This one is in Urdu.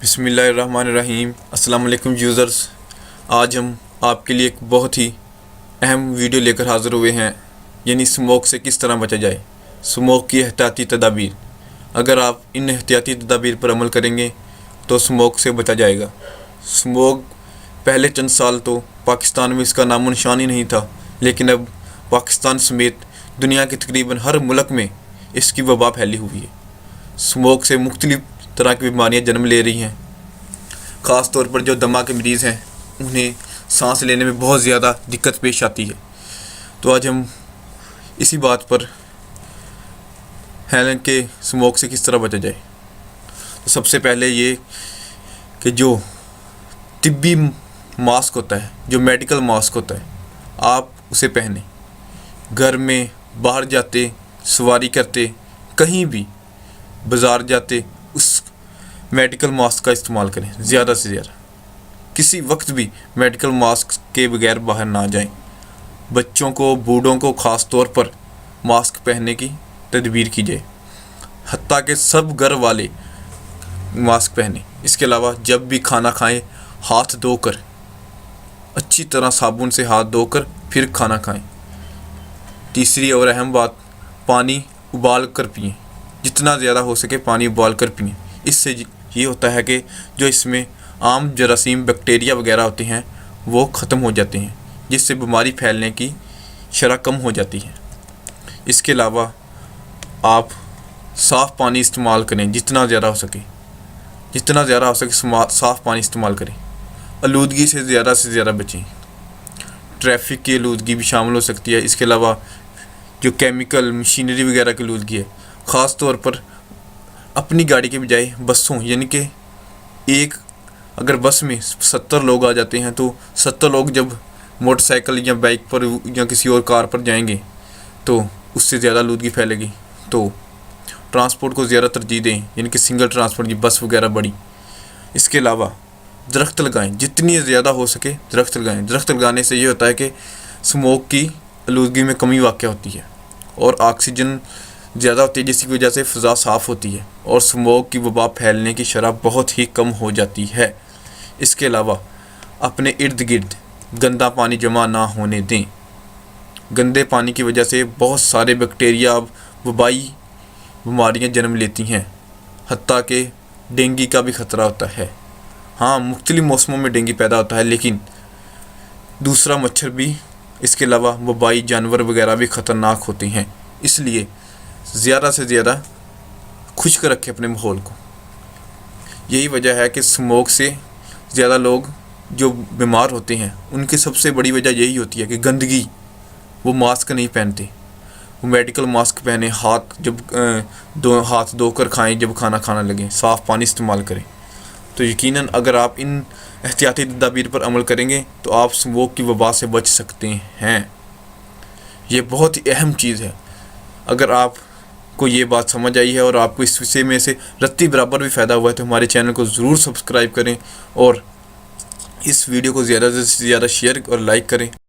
بسم اللہ الرحمن الرحیم۔ السلام علیکم یوزرز، آج ہم آپ کے لیے ایک بہت ہی اہم ویڈیو لے کر حاضر ہوئے ہیں، یعنی سموک سے کس طرح بچا جائے، سموک کی احتیاطی تدابیر۔ اگر آپ ان احتیاطی تدابیر پر عمل کریں گے تو سموک سے بچا جائے گا۔ سموک پہلے چند سال تو پاکستان میں اس کا نام و نشان ہی نہیں تھا، لیکن اب پاکستان سمیت دنیا کے تقریباً ہر ملک میں اس کی وبا پھیلی ہوئی ہے۔ سموک سے مختلف طرح کی بیماریاں جنم لے رہی ہیں، خاص طور پر جو دمہ کے مریض ہیں انہیں سانس لینے میں بہت زیادہ دقت پیش آتی ہے۔ تو آج ہم اسی بات پر ہیں کہ سموک سے کس طرح بچا جائے۔ تو سب سے پہلے یہ کہ جو طبی ماسک ہوتا ہے، جو میڈیکل ماسک ہوتا ہے، آپ اسے پہنیں۔ گھر میں، باہر جاتے، سواری کرتے، کہیں بھی بازار جاتے، اس میڈیکل ماسک کا استعمال کریں زیادہ سے زیادہ۔ کسی وقت بھی میڈیکل ماسک کے بغیر باہر نہ جائیں۔ بچوں کو، بوڑھوں کو خاص طور پر ماسک پہننے کی تدبیر کی جائے، حتیٰ کہ سب گھر والے ماسک پہنیں۔ اس کے علاوہ جب بھی کھانا کھائیں، ہاتھ دھو کر، اچھی طرح صابن سے ہاتھ دھو کر پھر کھانا کھائیں۔ تیسری اور اہم بات، پانی ابال کر پئیں۔ جتنا زیادہ ہو سکے پانی ابال کر پئیں۔ اس سے یہ ہوتا ہے کہ جو اس میں عام جراثیم، بیکٹیریا وغیرہ ہوتے ہیں وہ ختم ہو جاتے ہیں، جس سے بیماری پھیلنے کی شرح کم ہو جاتی ہے۔ اس کے علاوہ آپ صاف پانی استعمال کریں، جتنا زیادہ ہو سکے صاف پانی استعمال کریں۔ آلودگی سے زیادہ بچیں۔ ٹریفک کی آلودگی بھی شامل ہو سکتی ہے۔ اس کے علاوہ جو کیمیکل، مشینری وغیرہ کی آلودگی ہے، خاص طور پر اپنی گاڑی کے بجائے بسوں، یعنی کہ اگر بس میں 70 لوگ آ جاتے ہیں تو 70 لوگ جب موٹر سائیکل یا بائک پر یا کسی اور کار پر جائیں گے تو اس سے زیادہ آلودگی پھیلے گی۔ تو ٹرانسپورٹ کو زیادہ ترجیح دیں، یعنی کہ سنگل ٹرانسپورٹ، یہ بس وغیرہ بڑی۔ اس کے علاوہ درخت لگائیں، جتنی زیادہ ہو سکے درخت لگائیں۔ درخت لگانے سے یہ ہوتا ہے کہ سموک کی آلودگی میں کمی واقع ہوتی ہے اور آکسیجن زیادہ ہوتی ہے، جس کی وجہ سے فضا صاف ہوتی ہے اور سموک کی وبا پھیلنے کی شرح بہت ہی کم ہو جاتی ہے۔ اس کے علاوہ اپنے ارد گرد گندا پانی جمع نہ ہونے دیں۔ گندے پانی کی وجہ سے بہت سارے بیکٹیریا، وبائی بیماریاں جنم لیتی ہیں، حتیٰ کہ ڈینگی کا بھی خطرہ ہوتا ہے۔ ہاں، مختلف موسموں میں ڈینگی پیدا ہوتا ہے، لیکن دوسرا مچھر بھی، اس کے علاوہ وبائی جانور وغیرہ بھی خطرناک ہوتے ہیں۔ اس لیے زیادہ سے زیادہ خشک رکھیں اپنے ماحول کو۔ یہی وجہ ہے کہ سموک سے زیادہ لوگ جو بیمار ہوتے ہیں ان کی سب سے بڑی وجہ یہی ہوتی ہے کہ گندگی۔ وہ ماسک نہیں پہنتے، وہ میڈیکل ماسک پہنیں، ہاتھ دھو کر کھائیں، جب کھانا لگیں، صاف پانی استعمال کریں۔ تو یقیناً اگر آپ ان احتیاطی تدابیر پر عمل کریں گے تو آپ سموک کی وبا سے بچ سکتے ہیں۔ یہ بہت ہی اہم چیز ہے۔ اگر آپ کو یہ بات سمجھ آئی ہے اور آپ کو اس وشے میں سے رتی برابر بھی فائدہ ہوا ہے تو ہمارے چینل کو ضرور سبسکرائب کریں اور اس ویڈیو کو زیادہ سے زیادہ شیئر اور لائک کریں۔